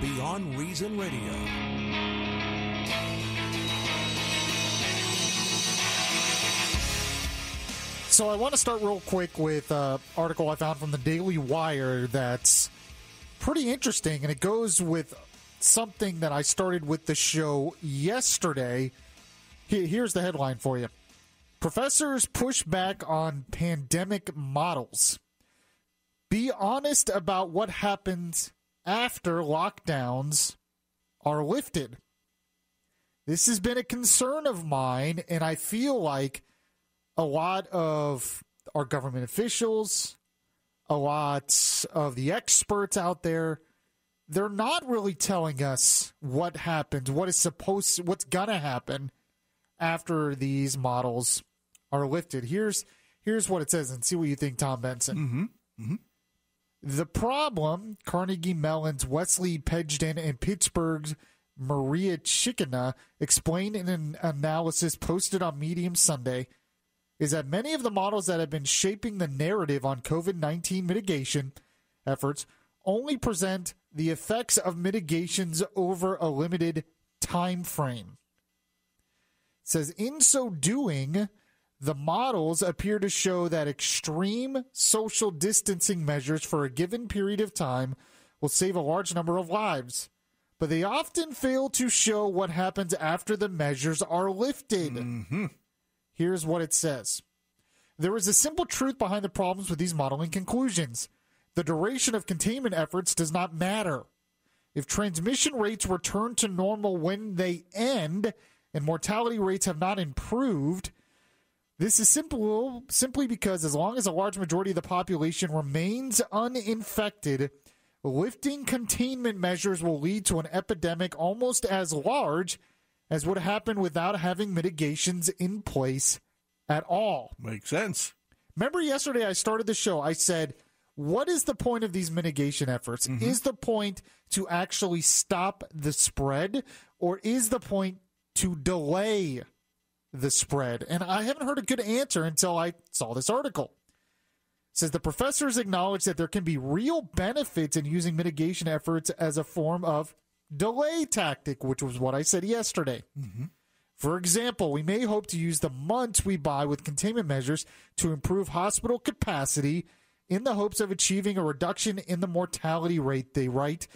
Beyond Reason Radio. So I want to start real quick with an article I found from the Daily Wire that's pretty interesting, and it goes with something that I started with the show yesterday. Here's the headline for you. Professors push back on pandemic models. Be honest about what happens after lockdowns are lifted. This has been a concern of mine, and I feel like a lot of our government officials, a lot of the experts out there, they're not really telling us what happens, what's going to happen after these models are lifted. Here's what it says, and see what you think, Tom Benson. Mm-hmm. Mm-hmm. The problem, Carnegie Mellon's Wesley Pegden and Pittsburgh's Maria Chikina explained in an analysis posted on Medium Sunday, is that many of the models that have been shaping the narrative on COVID-19 mitigation efforts only present the effects of mitigations over a limited time frame. It says, in so doing, the models appear to show that extreme social distancing measures for a given period of time will save a large number of lives, but they often fail to show what happens after the measures are lifted. Mm-hmm. Here's what it says. There is a simple truth behind the problems with these modeling conclusions. The duration of containment efforts does not matter. If transmission rates return to normal when they end and mortality rates have not improved, this is simply because as long as a large majority of the population remains uninfected, lifting containment measures will lead to an epidemic almost as large as would happen without having mitigations in place at all. Makes sense. Remember yesterday I started the show, I said, what is the point of these mitigation efforts? Mm-hmm. Is the point to actually stop the spread, or is the point to delay the spread? And I haven't heard a good answer until I saw this article. It says the professors acknowledge that there can be real benefits in using mitigation efforts as a form of delay tactic, which was what I said yesterday. Mm-hmm. For example, we may hope to use the months we buy with containment measures to improve hospital capacity in the hopes of achieving a reduction in the mortality rate, they write.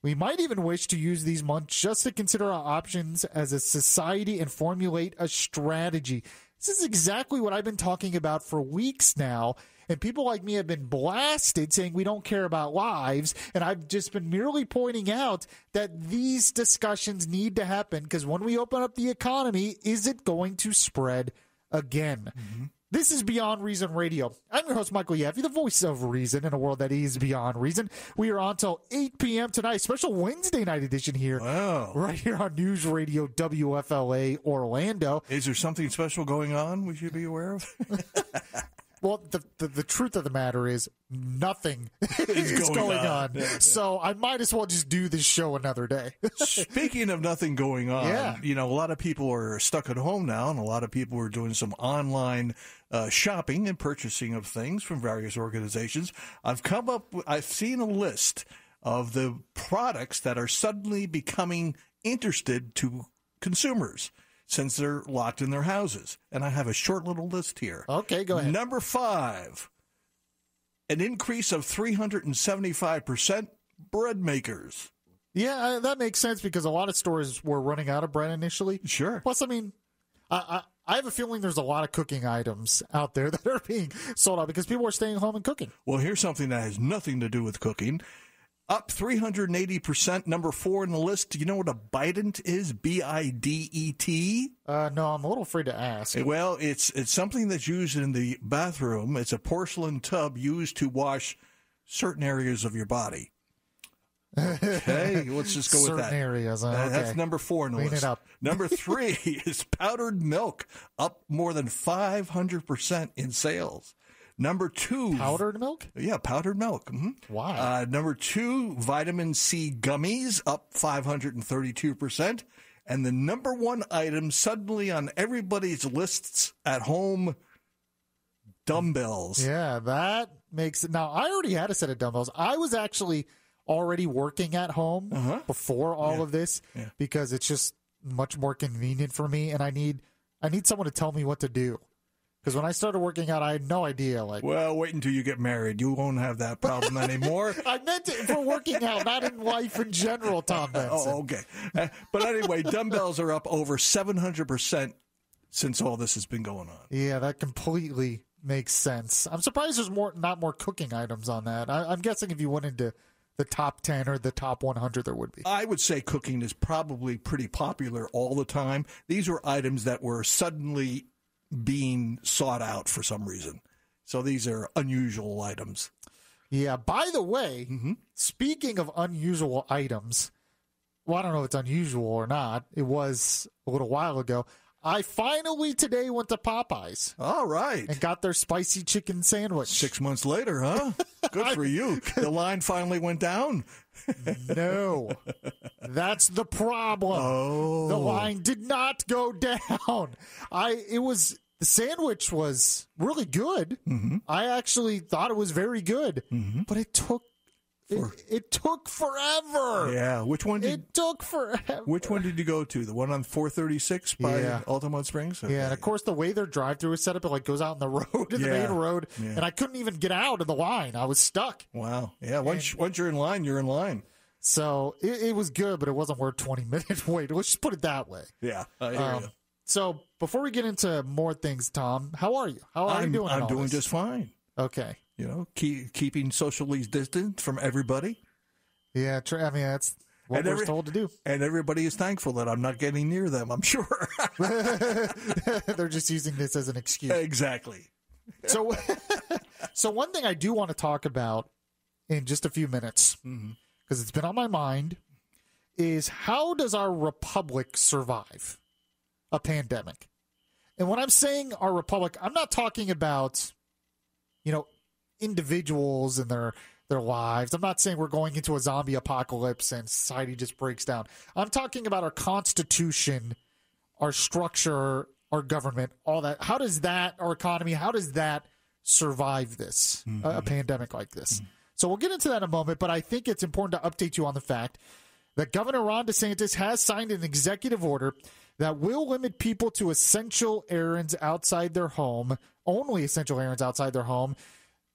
We might even wish to use these months just to consider our options as a society and formulate a strategy. This is exactly what I've been talking about for weeks now. And people like me have been blasted saying we don't care about lives. And I've just been merely pointing out that these discussions need to happen because when we open up the economy, is it going to spread again? Mm-hmm. This is Beyond Reason Radio. I'm your host, Michael Yaffee, the voice of reason in a world that is beyond reason. We are on till 8 p.m. tonight, special Wednesday night edition here. Wow. Right here on News Radio WFLA Orlando. Is there something special going on we should be aware of? Well, the truth of the matter is nothing is going on. Yeah. So I might as well just do this show another day. Speaking of nothing going on, Yeah. a lot of people are stuck at home now, and a lot of people are doing some online shopping and purchasing of things from various organizations. I've seen a list of the products that are suddenly becoming interested to consumers since they're locked in their houses. And I have a short little list here. Okay, go ahead. Number 5, an increase of 375% bread makers. Yeah, that makes sense because a lot of stores were running out of bread initially. Sure. Plus, I mean, I have a feeling there's a lot of cooking items out there that are being sold out because people are staying home and cooking. Well, here's something that has nothing to do with cooking. Up 380%. Number 4 in the list. Do you know what a bident is? B-I-D-E-T? No, I'm a little afraid to ask. Well, it's something that's used in the bathroom. It's a porcelain tub used to wash certain areas of your body. Okay, let's just go with that. Certain areas. Okay. That's number 4 in the Clean list. it up. Number 3 is powdered milk, up more than 500% in sales. Number 2. Powdered milk? Yeah, powdered milk. Mm-hmm. Wow. Number 2, vitamin C gummies, up 532%. And the number 1 item suddenly on everybody's lists at home, dumbbells. Yeah, that makes it. Now, I already had a set of dumbbells. I was actually already working at home before all of this because it's just much more convenient for me, and I need someone to tell me what to do. Because when I started working out, I had no idea. Well, wait until you get married. You won't have that problem anymore. I meant it for working out, not in life in general, Tom Benson. Oh, okay. But anyway, dumbbells are up over 700% since all this has been going on. Yeah, that completely makes sense. I'm surprised there's not more cooking items on that. I'm guessing if you went into the top 10 or the top 100, there would be. I would say cooking is probably pretty popular all the time. These were items that were suddenly being sought out for some reason. So these are unusual items. Yeah. By the way, speaking of unusual items, well, I don't know if it's unusual or not. It was a little while ago. I finally today went to Popeyes. All right. And got their spicy chicken sandwich. 6 months later, huh? Good for you. The line finally went down. No. That's the problem. Oh. The line did not go down. The sandwich was really good. I actually thought it was very good. But it took It took forever. Yeah, It took forever. Which one did you go to? The one on 436 by Altamont Springs? Okay. Yeah, and of course the way their drive-through is set up, it goes out on the road, the main road, and I couldn't even get out of the line. I was stuck. Wow. Yeah, once you're in line, you're in line. So it was good, but it wasn't worth 20-minute wait. Let's just put it that way. Yeah, I hear you. So before we get into more things, Tom, how are you? How are you doing? I'm doing just fine. Okay. You know, keeping socially distant from everybody. Yeah, I mean, that's what we're told to do. And everybody is thankful that I'm not getting near them, I'm sure. They're just using this as an excuse. Exactly. So one thing I do want to talk about in just a few minutes, because it's been on my mind, is how does our republic survive a pandemic? And when I'm saying our republic, I'm not talking about, individuals and their lives. I'm not saying we're going into a zombie apocalypse and society just breaks down. I'm talking about our Constitution, our structure, our government, all that. How does that, our economy, how does that survive this, a pandemic like this? So we'll get into that in a moment, but I think it's important to update you on the fact that Governor Ron DeSantis has signed an executive order that will limit people to essential errands outside their home, only essential errands outside their home,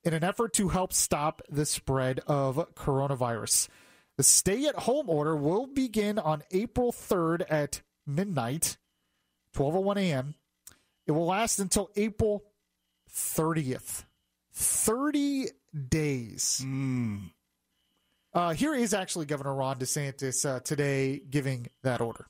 in an effort to help stop the spread of coronavirus. The stay-at-home order will begin on April 3rd at midnight, 12:01 a.m. It will last until April 30th. 30 days. Here is actually Governor Ron DeSantis today giving that order.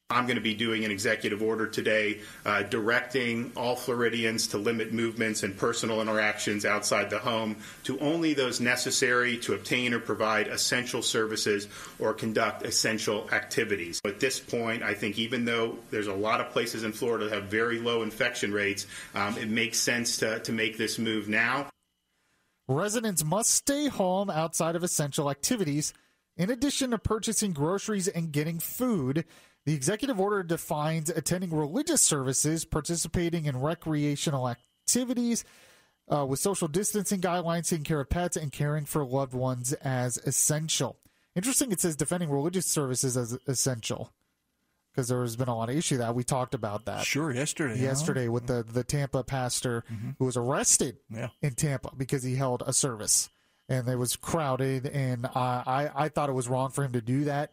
I'm going to be doing an executive order today directing all Floridians to limit movements and personal interactions outside the home to only those necessary to obtain or provide essential services or conduct essential activities. At this point, I think even though there's a lot of places in Florida that have very low infection rates, it makes sense to make this move now. Residents must stay home outside of essential activities, in addition to purchasing groceries and getting food. The executive order defines attending religious services, participating in recreational activities with social distancing guidelines, taking care of pets, and caring for loved ones as essential. Interesting, it says defending religious services as essential, because there has been a lot of issue that. We talked about that. Sure, yesterday. Yesterday with the Tampa pastor who was arrested in Tampa because he held a service. And it was crowded, and I thought it was wrong for him to do that.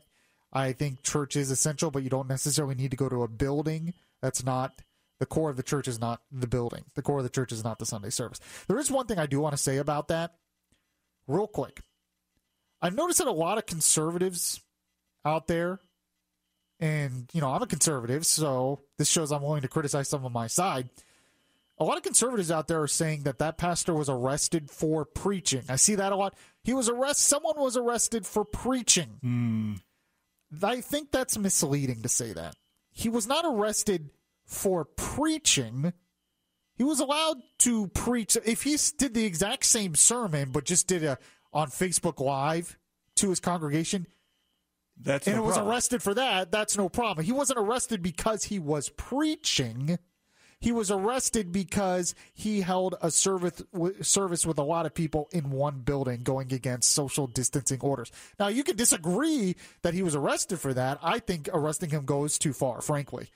I think church is essential, but you don't necessarily need to go to a building. That's not the core of the church, is not the building. The core of the church is not the Sunday service. There is one thing I do want to say about that real quick. I've noticed that a lot of conservatives out there, and, I'm a conservative, so this shows I'm willing to criticize some of my side. A lot of conservatives out there are saying that pastor was arrested for preaching. I see that a lot. Someone was arrested for preaching. I think that's misleading to say that. He was not arrested for preaching. He was allowed to preach. If he did the exact same sermon, but just did it on Facebook Live to his congregation, was arrested for that, that's no problem. He wasn't arrested because he was preaching. He was arrested because he held a service with a lot of people in one building going against social distancing orders. Now, you could disagree that he was arrested for that. I think arresting him goes too far, frankly.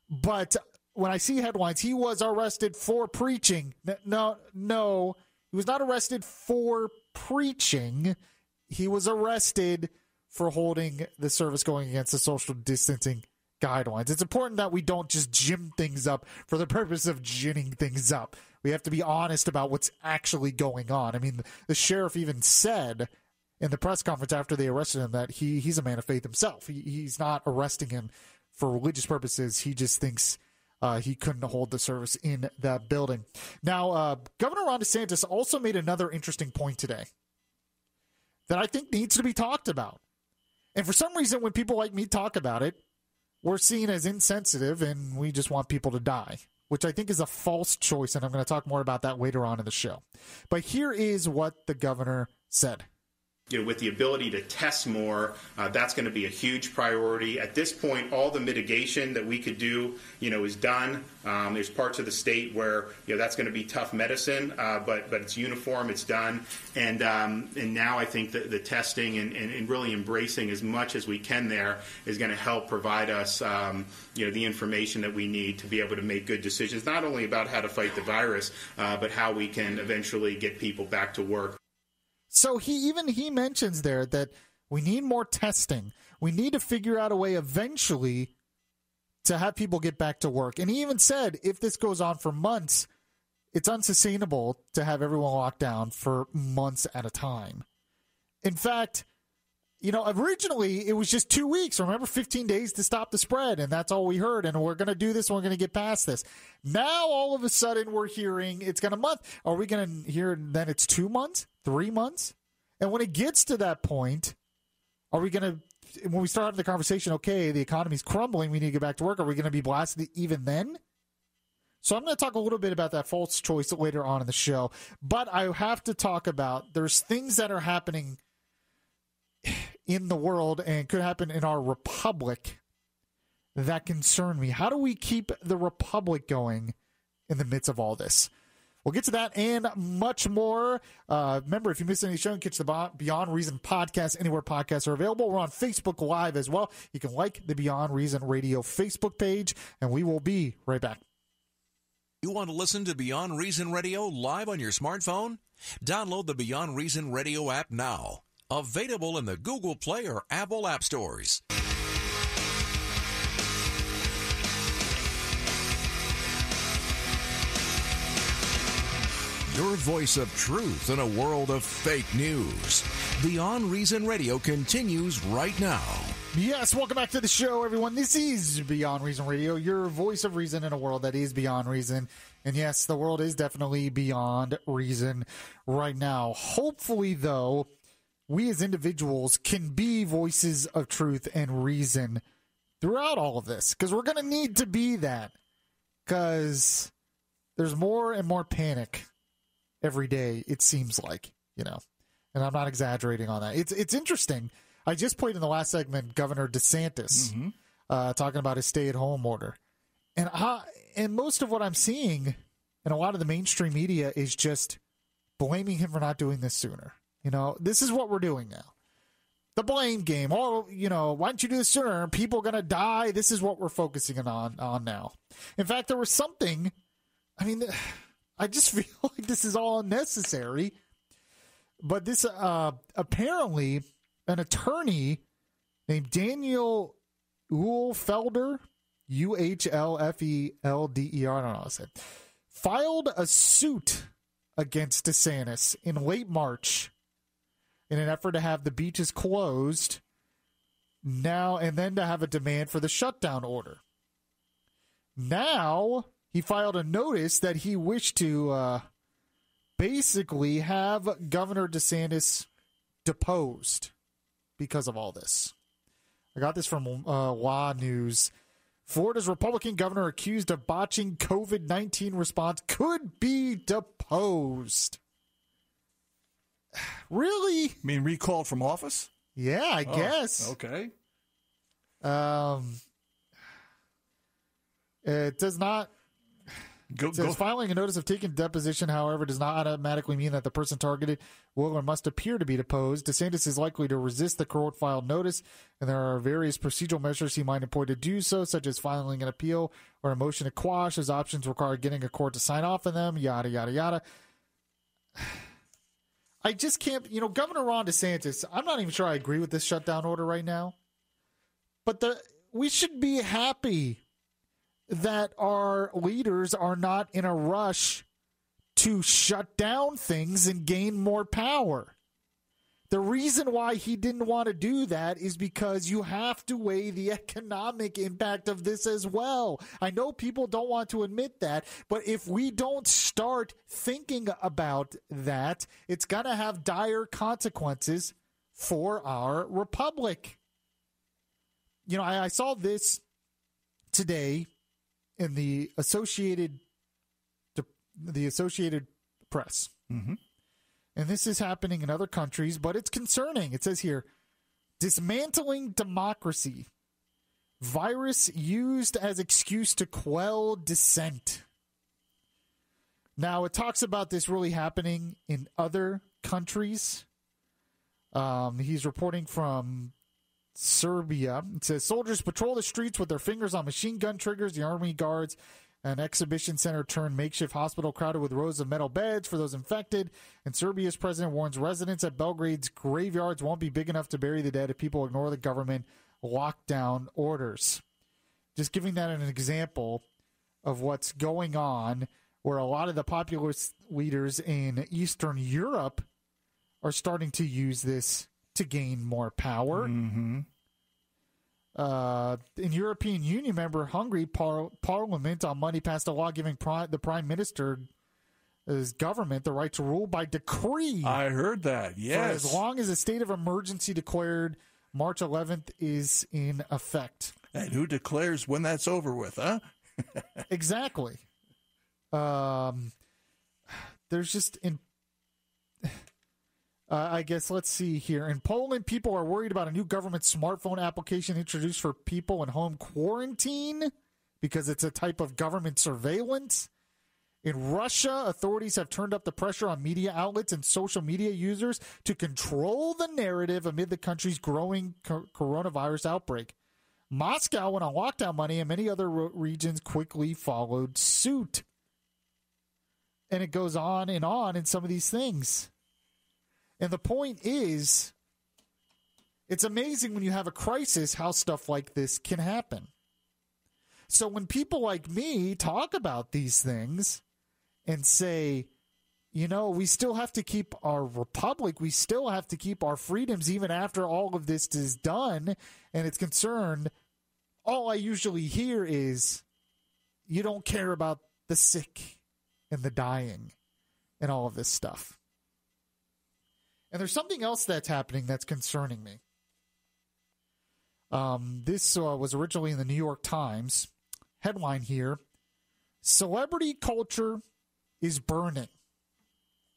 But when I see headlines, he was arrested for preaching. No, he was not arrested for preaching. He was arrested for holding the service going against the social distancing guidelines. It's important that we don't just gin things up for the purpose of ginning things up. We have to be honest about what's actually going on. I mean, the sheriff even said in the press conference after they arrested him that he's a man of faith himself. He's not arresting him for religious purposes. He just thinks he couldn't hold the service in that building. Now, Governor Ron DeSantis also made another interesting point today that I think needs to be talked about. And for some reason, when people like me talk about it, we're seen as insensitive and we just want people to die, which I think is a false choice, and I'm going to talk more about that later on in the show. But here is what the governor said. With the ability to test more, that's going to be a huge priority. At this point, all the mitigation that we could do, is done. There's parts of the state where, that's going to be tough medicine, but it's uniform, it's done. And now I think that the testing and really embracing as much as we can there is going to help provide us, the information that we need to be able to make good decisions, not only about how to fight the virus, but how we can eventually get people back to work. So he mentions there that we need more testing. We need to figure out a way eventually to have people get back to work. And he even said if this goes on for months, it's unsustainable to have everyone locked down for months at a time. In fact, originally it was just 2 weeks. Remember, 15 days to stop the spread, and that's all we heard. And we're going to do this, and we're going to get past this. Now, all of a sudden, we're hearing it's going to month. Are we going to hear then it's 2 months, 3 months? And when it gets to that point, are we going to, when we start having the conversation, okay, the economy's crumbling, we need to get back to work, are we going to be blasted even then? So I'm going to talk a little bit about that false choice later on in the show. But I have to talk about there's things that are happening in the world and could happen in our republic that concern me. How do we keep the republic going in the midst of all this? We'll get to that and much more. Remember, if you missed any show, you can catch the Beyond Reason podcast anywhere podcasts are available. We're on Facebook Live as well. You can like the Beyond Reason Radio Facebook page, and we will be right back. You want to listen to Beyond Reason Radio live on your smartphone? Download the Beyond Reason Radio app now. Available in the Google Play or Apple App Stores. Your voice of truth in a world of fake news. Beyond Reason Radio continues right now. Yes, welcome back to the show, everyone. This is Beyond Reason Radio, your voice of reason in a world that is beyond reason. And yes, the world is definitely beyond reason right now. Hopefully, though, we as individuals can be voices of truth and reason throughout all of this, because we're going to need to be that, because there's more and more panic every day, it seems like, and I'm not exaggerating on that. It's interesting. I just played in the last segment Governor DeSantis talking about his stay-at-home order. And most of what I'm seeing in a lot of the mainstream media is just blaming him for not doing this sooner. This is what we're doing now. The blame game. Oh, why didn't you do this sooner? People are going to die. This is what we're focusing on now. In fact, there was something, I just feel like this is all unnecessary. But this, apparently, an attorney named Daniel Uhlfelder, Uhlfelder, I don't know how to say it, filed a suit against DeSantis in late March in an effort to have the beaches closed now and then to have a demand for the shutdown order. Now he filed a notice that he wished to basically have Governor DeSantis deposed because of all this. I got this from Law News. Florida's Republican governor accused of botching COVID-19 response could be deposed. Really? You mean recalled from office? Yeah, I guess. Okay. It does not. It says filing a notice of taking deposition, however, does not automatically mean that the person targeted will or must appear to be deposed. DeSantis is likely to resist the court-filed notice, and there are various procedural measures he might employ to do so, such as filing an appeal or a motion to quash. His options require getting a court to sign off on them, yada, yada, yada. I just can't, Governor Ron DeSantis, I'm not even sure I agree with this shutdown order right now, but we should be happy that our leaders are not in a rush to shut down things and gain more power. The reason why he didn't want to do that is because you have to weigh the economic impact of this as well. I know people don't want to admit that, but if we don't start thinking about that, it's going to have dire consequences for our republic. I saw this today in the Associated Press. Mm-hmm. And this is happening in other countries, but it's concerning. It says here, dismantling democracy. Virus used as excuse to quell dissent. Now, it talks about this really happening in other countries. He's reporting from Serbia. It says soldiers patrol the streets with their fingers on machine gun triggers. The army guards an exhibition center turned makeshift hospital crowded with rows of metal beds for those infected. And Serbia's president warns residents at Belgrade's graveyards won't be big enough to bury the dead if people ignore the government lockdown orders. Just giving that an example of what's going on, where a lot of the populist leaders in Eastern Europe are starting to use this to gain more power. Mm-hmm. In European Union member Hungary, Parliament on Monday passed a law giving the Prime Minister's government the right to rule by decree. I heard that, yes. For as long as a state of emergency declared March 11th is in effect. And who declares when that's over with, huh? Exactly. There's just I guess, let's see here. In Poland, people are worried about a new government smartphone application introduced for people in home quarantine because it's a type of government surveillance. In Russia, authorities have turned up the pressure on media outlets and social media users to control the narrative amid the country's growing coronavirus outbreak. Moscow went on lockdown money, and many other regions quickly followed suit. And it goes on in some of these things. And the point is, it's amazing when you have a crisis how stuff like this can happen. So when people like me talk about these things and say, we still have to keep our republic, we still have to keep our freedoms even after all of this is done and it's concerned, all I usually hear is, you don't care about the sick and the dying and all of this stuff. And there's something else that's happening that's concerning me. This was originally in the New York Times. Headline here, celebrity culture is burning.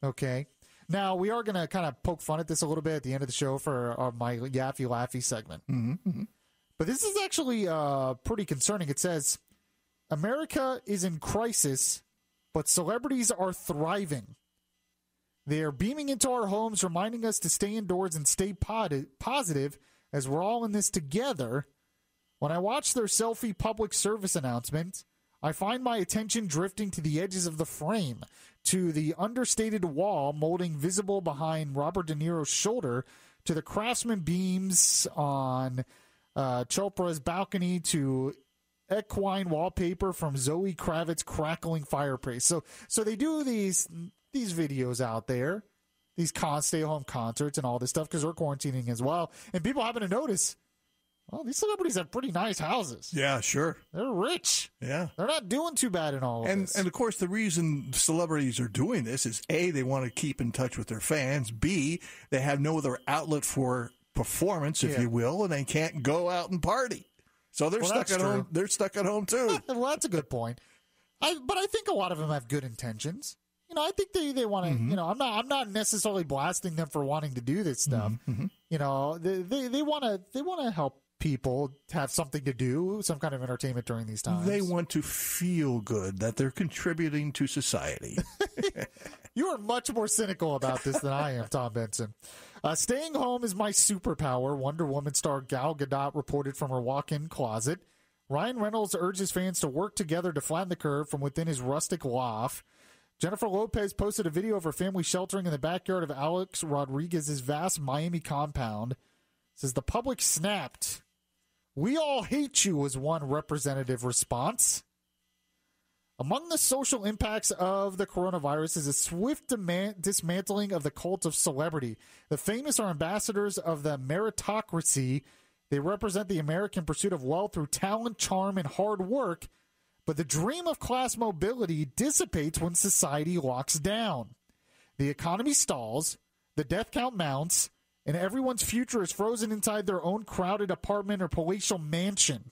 Okay. Now, we are going to kind of poke fun at this a little bit at the end of the show for my Yaffee Laffee segment. Mm-hmm, mm-hmm. But this is actually pretty concerning. It says, America is in crisis, but celebrities are thriving. They are beaming into our homes, reminding us to stay indoors and stay positive as we're all in this together. When I watch their selfie public service announcements, I find my attention drifting to the edges of the frame, to the understated wall molding visible behind Robert De Niro's shoulder, to the Craftsman beams on Chopra's balcony, to equine wallpaper from Zoe Kravitz's crackling fireplace. So they do these videos out there, these stay-home concerts and all this stuff because they're quarantining as well. And people happen to notice, well, these celebrities have pretty nice houses. Yeah, sure. They're rich. Yeah. They're not doing too bad in all of this. And, of course, the reason celebrities are doing this is, A, they want to keep in touch with their fans. B, they have no other outlet for performance, if you will, and they can't go out and party. So they're stuck at home. They're stuck at home, too. Well, that's a good point. But I think a lot of them have good intentions. I think they want to. Mm-hmm. I'm not necessarily blasting them for wanting to do this stuff. Mm-hmm. They want to help people have something to do, some kind of entertainment during these times. They want to feel good that they're contributing to society. You are much more cynical about this than I am, Tom Benson. Staying home is my superpower, Wonder Woman star Gal Gadot reported from her walk-in closet. Ryan Reynolds urges fans to work together to flatten the curve from within his rustic loft. Jennifer Lopez posted a video of her family sheltering in the backyard of Alex Rodriguez's vast Miami compound. Says the public snapped. "We all hate you," was one representative response. Among the social impacts of the coronavirus is a swift dismantling of the cult of celebrity. The famous are ambassadors of the meritocracy. They represent the American pursuit of wealth through talent, charm, and hard work. But the dream of class mobility dissipates when society locks down. The economy stalls, the death count mounts, and everyone's future is frozen inside their own crowded apartment or palatial mansion.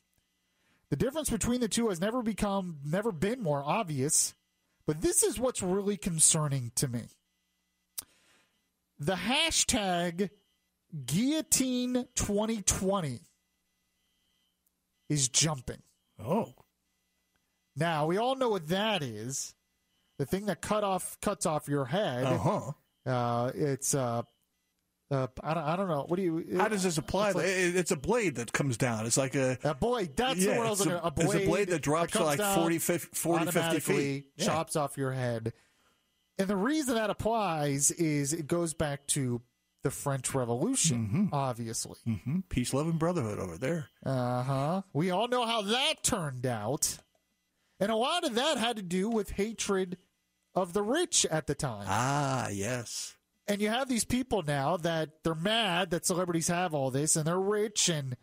The difference between the two has never been more obvious, but this is what's really concerning to me. The hashtag Guillotine 2020 is jumping. Oh. Now, we all know what that is. The thing that cuts off your head. It's I don't know. What do you? How does this apply? It's a blade that comes down. It's like a blade. That's the word I was looking at. A blade. It's a blade that drops to like 40, 50 feet. Chops off your head. And the reason that applies is it goes back to the French Revolution, obviously. Mm-hmm. Peace, love, and brotherhood over there. We all know how that turned out. And a lot of that had to do with hatred of the rich at the time. Ah, yes. And you have these people now that they're mad that celebrities have all this and they're rich. And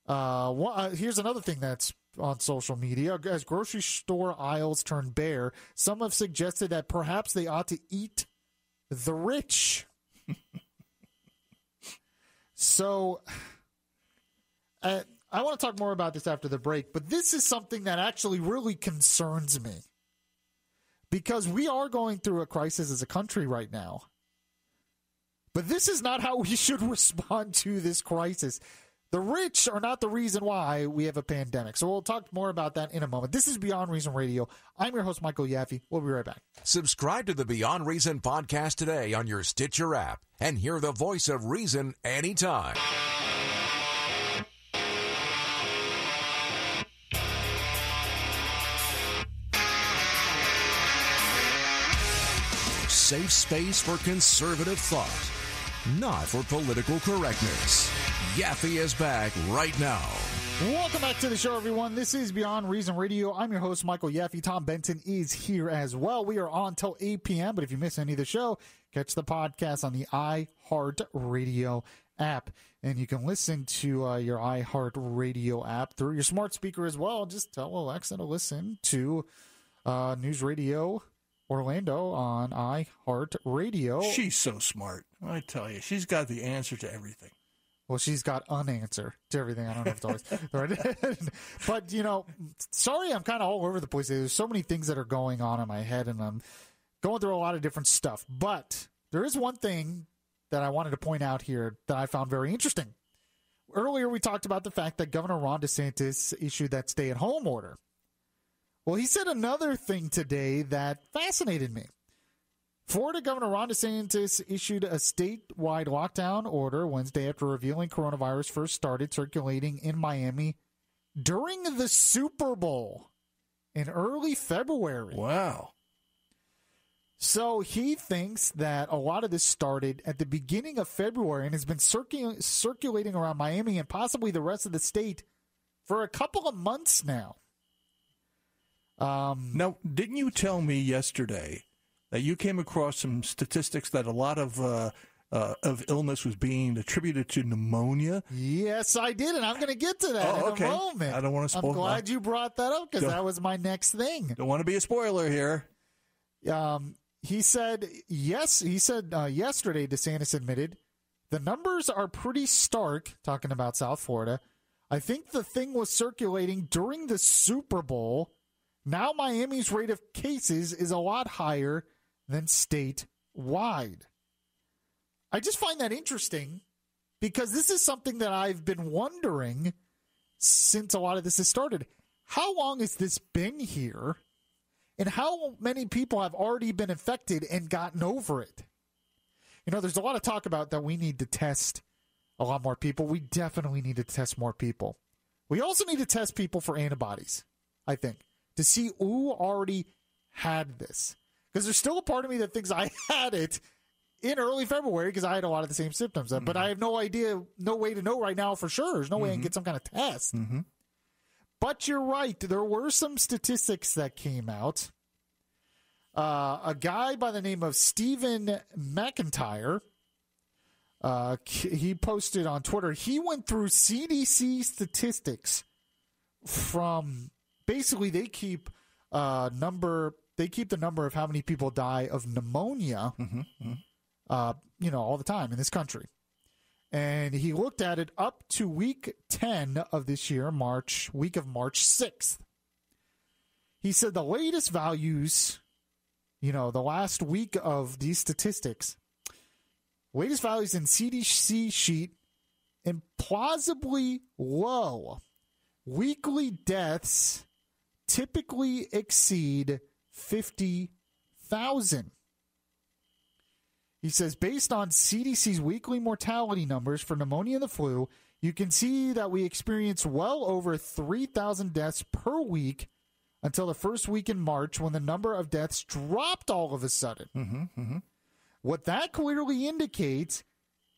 here's another thing that's on social media. As grocery store aisles turn bare, some have suggested that perhaps they ought to eat the rich. So I want to talk more about this after the break, but this is something that actually really concerns me because we are going through a crisis as a country right now. But this is not how we should respond to this crisis. The rich are not the reason why we have a pandemic. So we'll talk more about that in a moment. This is Beyond Reason Radio. I'm your host, Michael Yaffee. We'll be right back. Subscribe to the Beyond Reason podcast today on your Stitcher app and hear the voice of reason anytime. Safe space for conservative thought, not for political correctness. Yaffee is back right now. Welcome back to the show, everyone. This is Beyond Reason Radio. I'm your host, Michael Yaffee. Tom Benson is here as well. We are on till 8 p.m., but if you miss any of the show, catch the podcast on the iHeartRadio app. And you can listen to your iHeartRadio app through your smart speaker as well. Just tell Alexa to listen to News Radio Orlando on iHeartRadio. She's so smart. I tell you, she's got the answer to everything. Well, she's got an answer to everything. I don't know if it's always right. But, sorry, I'm kind of all over the place. There's so many things that are going on in my head, and I'm going through a lot of different stuff. But there is one thing that I wanted to point out here that I found very interesting. Earlier, we talked about the fact that Governor Ron DeSantis issued that stay-at-home order. Well, he said another thing today that fascinated me. Florida Governor Ron DeSantis issued a statewide lockdown order Wednesday after revealing coronavirus first started circulating in Miami during the Super Bowl in early February. Wow. So he thinks that a lot of this started at the beginning of February and has been circulating around Miami and possibly the rest of the state for a couple of months now. Now, didn't you tell me yesterday that you came across some statistics that a lot of illness was being attributed to pneumonia? Yes, I did, and I'm going to get to that in a moment. I don't want to spoil. I'm glad you brought that up because that was my next thing. Don't want to be a spoiler here. He said, yesterday, DeSantis admitted, the numbers are pretty stark, talking about South Florida. I think the thing was circulating during the Super Bowl. Now Miami's rate of cases is a lot higher than statewide. I just find that interesting because this is something that I've been wondering since a lot of this has started. How long has this been here? And how many people have already been infected and gotten over it? You know, there's a lot of talk about that we need to test a lot more people. We definitely need to test more people. We also need to test people for antibodies, I think, to see who already had this. Because there's still a part of me that thinks I had it in early February because I had a lot of the same symptoms. Mm-hmm. But I have no idea, no way to know right now for sure. There's no way I can get some kind of test. Mm-hmm. But you're right. There were some statistics that came out. A guy by the name of Stephen McIntyre, he posted on Twitter, he went through CDC statistics from, basically they keep the number of how many people die of pneumonia, all the time in this country. And he looked at it up to week 10 of this year, week of March 6th. He said the latest values, the last week of these statistics, latest values in CDC sheet, implausibly low. Weekly deaths typically exceed 50,000. He says, based on CDC's weekly mortality numbers for pneumonia and the flu, you can see that we experience well over 3,000 deaths per week until the first week in March when the number of deaths dropped all of a sudden. What that clearly indicates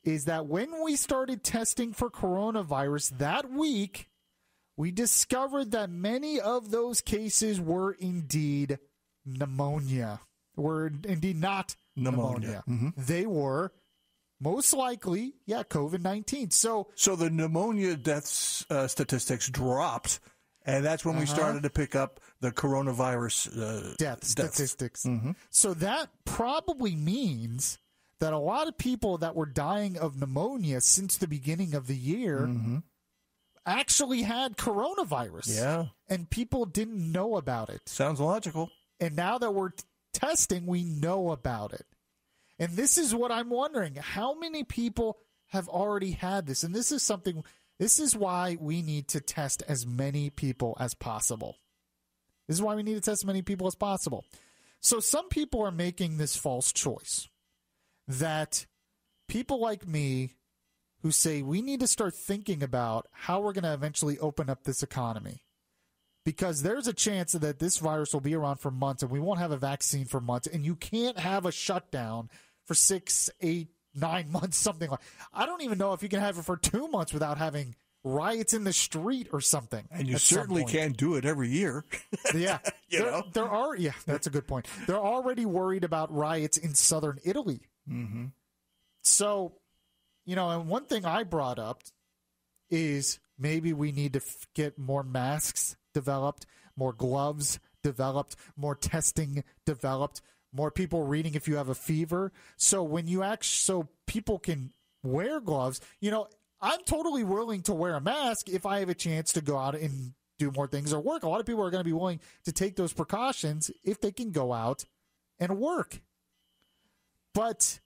is that when we started testing for coronavirus that week, we discovered that many of those cases were indeed pneumonia. Were indeed not pneumonia. They were most likely, COVID-19. So the pneumonia deaths statistics dropped, and that's when we started to pick up the coronavirus death statistics. So that probably means that a lot of people that were dying of pneumonia since the beginning of the year actually had coronavirus. Yeah. And people didn't know about it. Sounds logical. And now that we're testing, we know about it. And this is what I'm wondering. How many people have already had this? And this is why we need to test as many people as possible. This is why we need to test as many people as possible. So some people are making this false choice that people like me who say we need to start thinking about how we're going to eventually open up this economy. Because there's a chance that this virus will be around for months and we won't have a vaccine for months. And you can't have a shutdown for 6, 8, 9 months, something like that. I don't even know if you can have it for 2 months without having riots in the street or something. And you certainly can't do it every year. Yeah. That's a good point. They're already worried about riots in southern Italy. So, and one thing I brought up is maybe we need to get more masks developed, more gloves developed, more testing developed, more people reading if you have a fever. So so people can wear gloves. I'm totally willing to wear a mask if I have a chance to go out and do more things or work. A lot of people are going to be willing to take those precautions if they can go out and work. But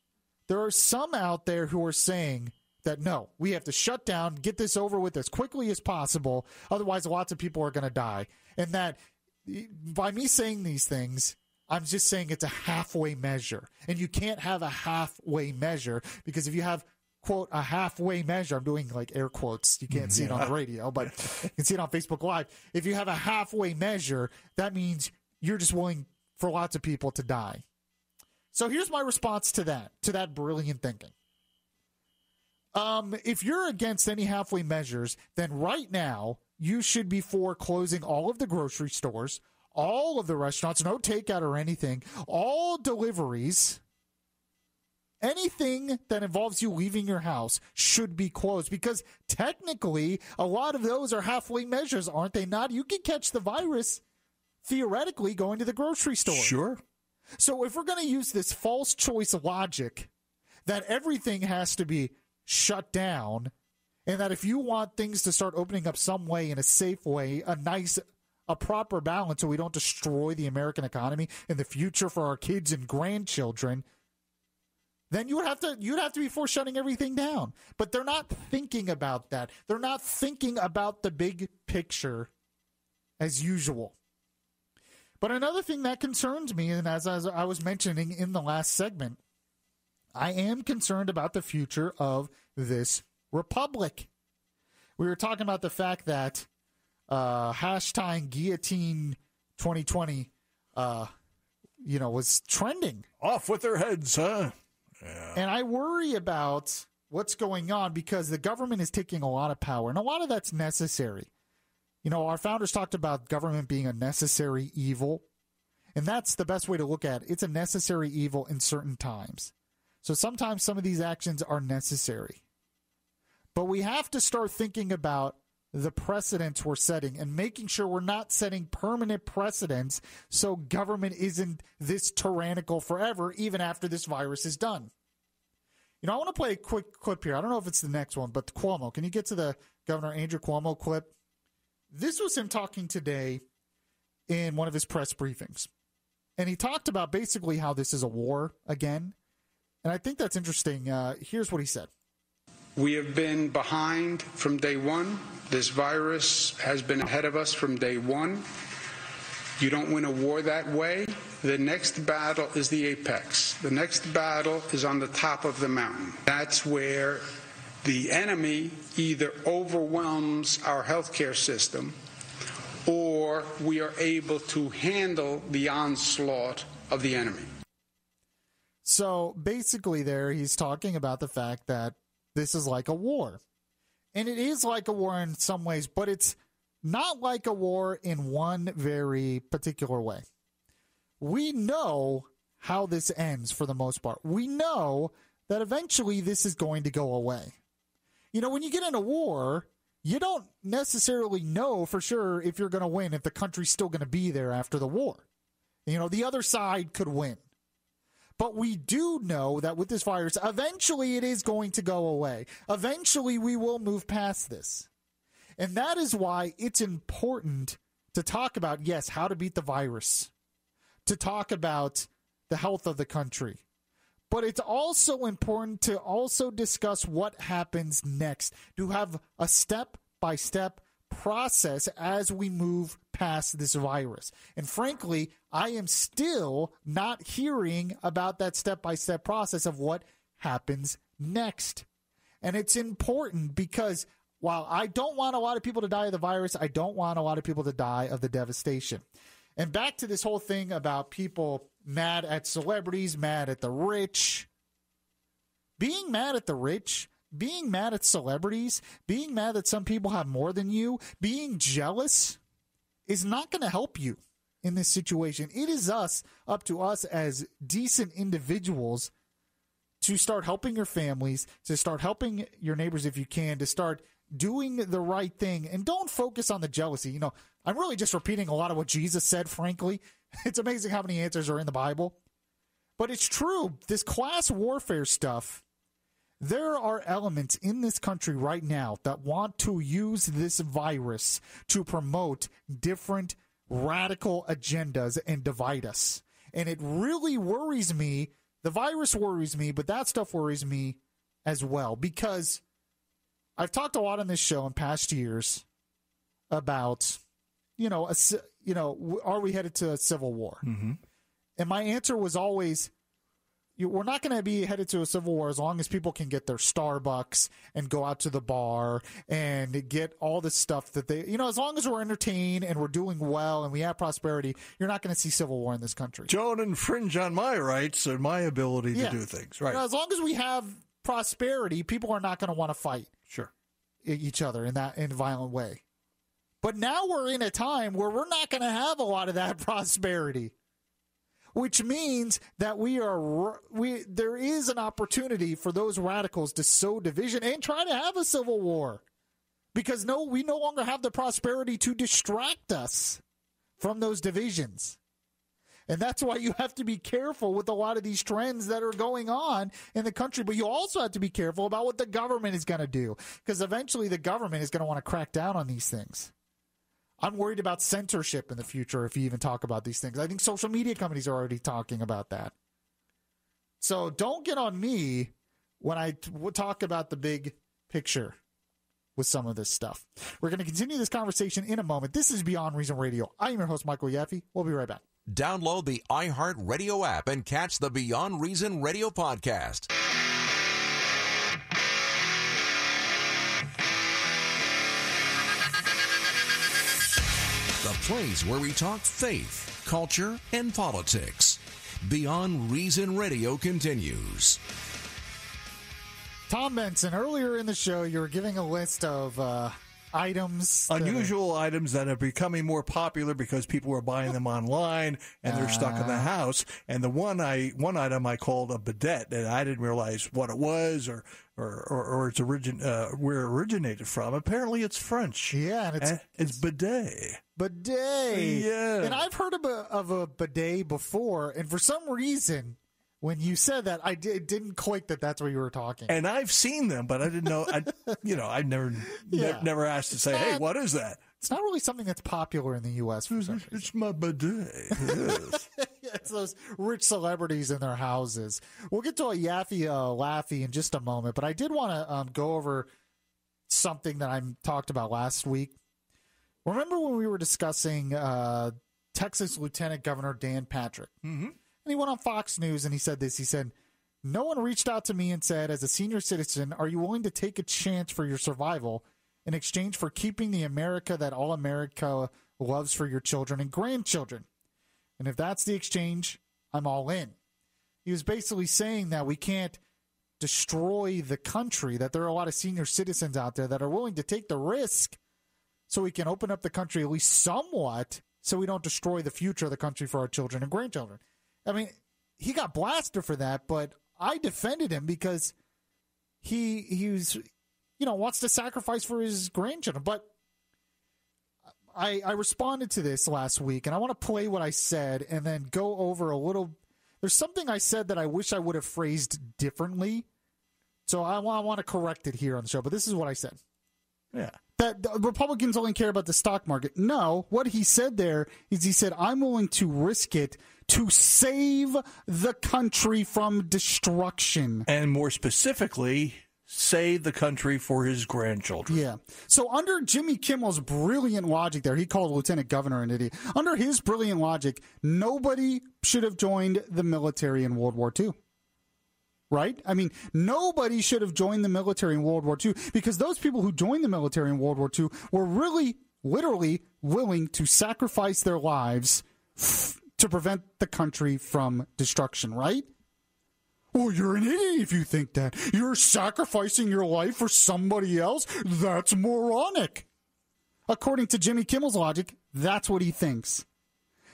there are some out there who are saying that, no, we have to shut down, get this over with as quickly as possible. Otherwise, lots of people are going to die. And that by me saying these things, I'm just saying it's a halfway measure. And you can't have a halfway measure because if you have, quote, a halfway measure, I'm doing like air quotes. You can't see it on the radio, but you can see it on Facebook Live. If you have a halfway measure, that means you're just willing for lots of people to die. So here's my response to that brilliant thinking. If you're against any halfway measures, then right now you should be for closing all of the grocery stores, all of the restaurants, no takeout or anything, all deliveries, anything that involves you leaving your house should be closed because technically a lot of those are halfway measures, aren't they not? You can catch the virus theoretically going to the grocery store. Sure. So if we're going to use this false choice logic that everything has to be shut down, and that if you want things to start opening up some way in a safe way, a proper balance so we don't destroy the American economy in the future for our kids and grandchildren, then you'd have to be forced shutting everything down. But they're not thinking about that. They're not thinking about the big picture as usual. But another thing that concerns me, and as I was mentioning in the last segment, I am concerned about the future of this republic. We were talking about the fact that hashtag guillotine 2020, was trending. Off with their heads, huh? Yeah. And I worry about what's going on because the government is taking a lot of power, and a lot of that's necessary. Our founders talked about government being a necessary evil, and that's the best way to look at it. It's a necessary evil in certain times. So sometimes some of these actions are necessary. But we have to start thinking about the precedents we're setting and making sure we're not setting permanent precedents so government isn't this tyrannical forever, even after this virus is done. I want to play a quick clip here. I don't know if it's the next one, but Cuomo. Can you get to the Governor Andrew Cuomo clip? This was him talking today in one of his press briefings. And he talked about basically how this is a war again. And I think that's interesting. Here's what he said. We have been behind from day one. This virus has been ahead of us from day one. You don't win a war that way. The next battle is the apex. The next battle is on the top of the mountain. That's where the enemy either overwhelms our healthcare system or we are able to handle the onslaught of the enemy. So basically there he's talking about the fact that this is like a war. And it is like a war in some ways, but it's not like a war in one very particular way. We know how this ends for the most part. We know that eventually this is going to go away. When you get in a war, you don't necessarily know for sure if you're going to win, if the country's still going to be there after the war. The other side could win. But we do know that with this virus, eventually it is going to go away. Eventually we will move past this. And that is why it's important to talk about, yes, how to beat the virus, to talk about the health of the country. But it's also important to also discuss what happens next, to have a step-by-step process as we move past this virus. And frankly, I am still not hearing about that step-by-step process of what happens next. And it's important because while I don't want a lot of people to die of the virus, I don't want a lot of people to die of the devastation. And back to this whole thing about people mad at celebrities, mad at the rich. Being mad at the rich, being mad at celebrities, being mad that some people have more than you, being jealous is not going to help you in this situation. It is up to us as decent individuals to start helping your families, to start helping your neighbors if you can, to start doing the right thing. And don't focus on the jealousy. I'm really just repeating a lot of what Jesus said, frankly. It's amazing how many answers are in the Bible. But it's true. This class warfare stuff, there are elements in this country right now that want to use this virus to promote different radical agendas and divide us. And it really worries me. The virus worries me, but that stuff worries me as well. Because I've talked a lot on this show in past years about, are we headed to a civil war? Mm-hmm. And my answer was always, we're not going to be headed to a civil war as long as people can get their Starbucks and go out to the bar and get all the stuff that they, as long as we're entertained and we're doing well and we have prosperity, you're not going to see civil war in this country. Don't infringe on my rights and my ability to do things. Right. As long as we have prosperity, people are not going to want to fight each other in a violent way. But now we're in a time where we're not going to have a lot of that prosperity. Which means that there is an opportunity for those radicals to sow division and try to have a civil war. Because we no longer have the prosperity to distract us from those divisions. And that's why you have to be careful with a lot of these trends that are going on in the country. But you also have to be careful about what the government is going to do. Because eventually the government is going to want to crack down on these things. I'm worried about censorship in the future if you even talk about these things. I think social media companies are already talking about that. So don't get on me when I talk about the big picture with some of this stuff. We're going to continue this conversation in a moment. This is Beyond Reason Radio. I'm your host, Michael Yaffee. We'll be right back. Download the iHeart Radio app and catch the Beyond Reason Radio podcast. The place where we talk faith, culture, and politics. Beyond Reason Radio continues. Tom Benson, earlier in the show, you were giving a list of items. Unusual items that are becoming more popular because people are buying them online and they're stuck in the house. And the one item I called a bidet, and I didn't realize what it was or its where it originated from. Apparently it's French. Yeah, and it's bidet. Bidet. Yeah. And I've heard of a bidet before, and for some reason, when you said that, it didn't click that that's what you were talking. And I've seen them, but I didn't know. I never asked to say, "Hey, what is that?" It's not really something that's popular in the U.S. for some reason. It's my bidet. It is. It's those rich celebrities in their houses. We'll get to a Yaffee Laffee in just a moment, but I did want to go over something that I talked about last week. Remember when we were discussing Texas Lieutenant Governor Dan Patrick? Mm-hmm. And he went on Fox News and he said this. He said, "No one reached out to me and said, as a senior citizen, are you willing to take a chance for your survival in exchange for keeping the America that all America loves for your children and grandchildren? And if that's the exchange, I'm all in." He was basically saying that we can't destroy the country, that there are a lot of senior citizens out there that are willing to take the risk so we can open up the country at least somewhat so we don't destroy the future of the country for our children and grandchildren. I mean, he got blasted for that, but I defended him because he's wants to sacrifice for his grandchildren. But I responded to this last week, and I want to play what I said and then go over a little. There's something I said that I wish I would have phrased differently, so I want to correct it here on the show. But this is what I said. Yeah. That the Republicans only care about the stock market. No, what he said there is he said, I'm willing to risk it to save the country from destruction. And more specifically, save the country for his grandchildren. Yeah. So under Jimmy Kimmel's brilliant logic there, he called Lieutenant Governor an idiot. Under his brilliant logic, nobody should have joined the military in World War II. Right? I mean, nobody should have joined the military in World War II because those people who joined the military in World War II were really, literally willing to sacrifice their lives to prevent the country from destruction, right? Well, you're an idiot if you think that. You're sacrificing your life for somebody else? That's moronic. According to Jimmy Kimmel's logic, that's what he thinks.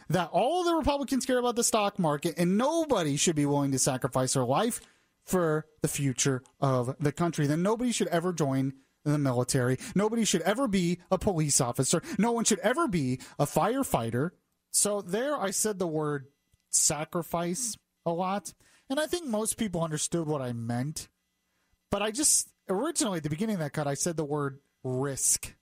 That all the Republicans care about the stock market and nobody should be willing to sacrifice their life for the future of the country. Then nobody should ever join the military. Nobody should ever be a police officer. No one should ever be a firefighter. So there I said the word sacrifice a lot. And I think most people understood what I meant. But I just, originally at the beginning of that cut, I said the word risk.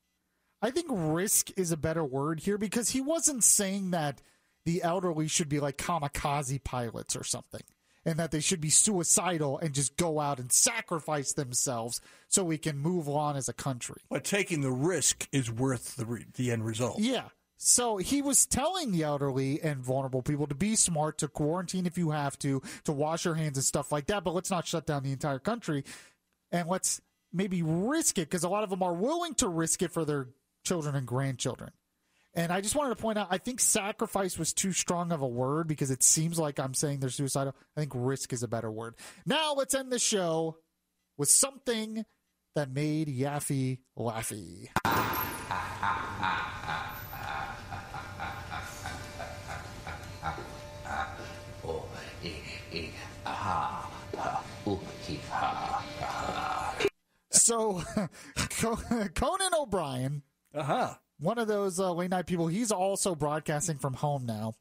I think risk is a better word here because he wasn't saying that the elderly should be like kamikaze pilots or something, and that they should be suicidal and just go out and sacrifice themselves so we can move on as a country. But taking the risk is worth the end result. Yeah. So he was telling the elderly and vulnerable people to be smart, to quarantine if you have to wash your hands and stuff like that, but let's not shut down the entire country, and let's maybe risk it because a lot of them are willing to risk it for their children and grandchildren. And I just wanted to point out, I think sacrifice was too strong of a word because it seems like I'm saying they're suicidal. I think risk is a better word. Now let's end the show with something that made Yaffee Laffee. So Conan O'Brien, one of those late night people, he's also broadcasting from home now.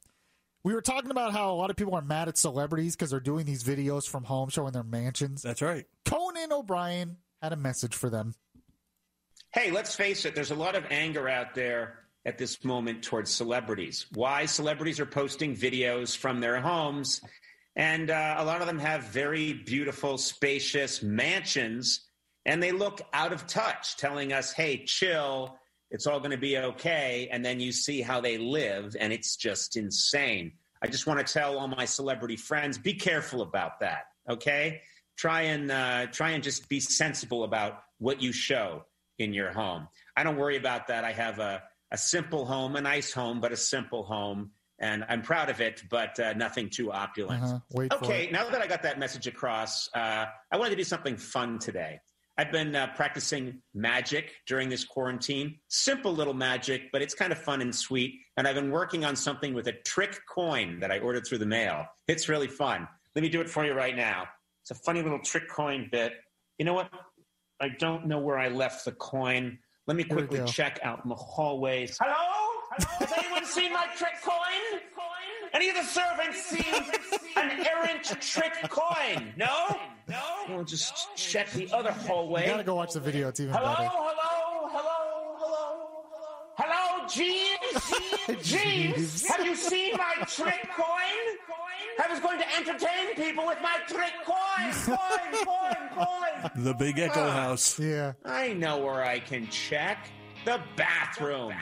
We were talking about how a lot of people are mad at celebrities because they're doing these videos from home showing their mansions. That's right. Conan O'Brien had a message for them. Hey, let's face it, there's a lot of anger out there at this moment towards celebrities. Why celebrities are posting videos from their homes And a lot of them have very beautiful, spacious mansions, and they look out of touch, telling us, hey, chill, it's all going to be okay. And then you see how they live, and it's just insane. I just want to tell all my celebrity friends, be careful about that, okay? Try and just be sensible about what you show in your home. I don't worry about that. I have a simple home, a nice home, but a simple home. And I'm proud of it, but nothing too opulent. Okay, now that I got that message across, I wanted to do something fun today. I've been practicing magic during this quarantine. Simple little magic, but it's kind of fun and sweet. And I've been working on something with a trick coin that I ordered through the mail. It's really fun. Let me do it for you right now. It's a funny little trick coin bit. You know what? I don't know where I left the coin. Let me quickly check out in the hallways. Hello? Has anyone seen my trick coin? Any of the servants seen an errant trick coin? No? We'll just check the other hallway. You gotta go watch the video. It's even better. Hello, Jeeves? Jeeves, have you seen my trick coin? I was going to entertain people with my trick coin. Coin. The Big Echo House. Yeah. I know where I can check. The bathroom.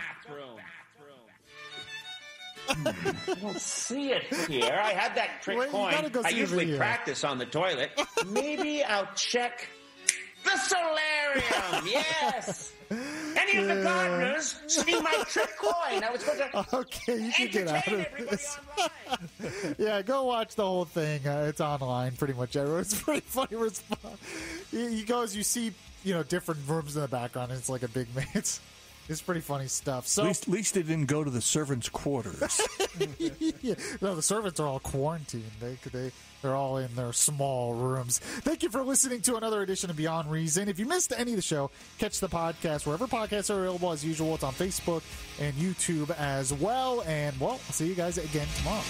I don't see it here. I had that trick coin. I usually practice on the toilet. Maybe I'll check the solarium. Yes. Any of the gardeners see my trick coin? I was going to you can get out of this. Yeah, go watch the whole thing. It's online pretty much everywhere. It's a pretty funny response. He goes, you see, different rooms in the background, and it's like a big man. It's pretty funny stuff. So at least they didn't go to the servants' quarters. Yeah. No, the servants are all quarantined. They're all in their small rooms. Thank you for listening to another edition of Beyond Reason. If you missed any of the show, catch the podcast wherever podcasts are available. As usual, it's on Facebook and YouTube as well. And, I'll see you guys again tomorrow.